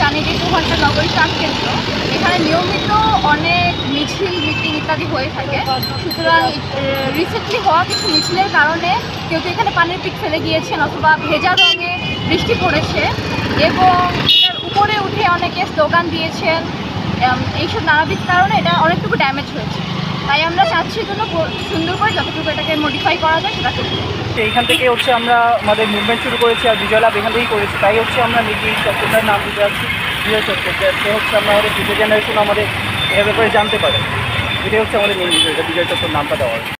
জানি যে 2 ঘন্টা নগরী প্রাণ কেন্দ্র, এখানে নিয়মিত অনেক মিছিল মিটিং ইত্যাদি হয়ে থাকে। সুতরাং রিসেন্টলি হওয়া কিছু মিছিলের কারণে কেউ কেউ এখানে পানির পিক ফেলে গিয়েছেন অথবা ভেজা রঙে বৃষ্টি পড়েছে এবং এটার উপরে উঠে অনেকে স্লোগান দিয়েছেন। এইসব নানাবিধ কারণে এটা অনেকটুকু ড্যামেজ হয়েছে। তাই আমরা চাচ্ছি জন্য সুন্দর করে যতটুকু এটাকে মডিফাই করা যায় সেটা করতে। এইখান থেকে হচ্ছে আমরা আমাদের মুভমেন্ট শুরু করেছি আর বিজয় লাভ এখান থেকেই করেছি। তাই হচ্ছে আমরা এই চত্বরটার নাম দিতে যাচ্ছি বিজয় চত্বর, যাতে হচ্ছে আমরা আমাদের ফিউচার জেনারেশন আমাদের এর ব্যাপারে জানতে পারে। এটাই হচ্ছে আমাদের মেন বিষয়টা, বিজয় চত্বর নামটা দেওয়ার।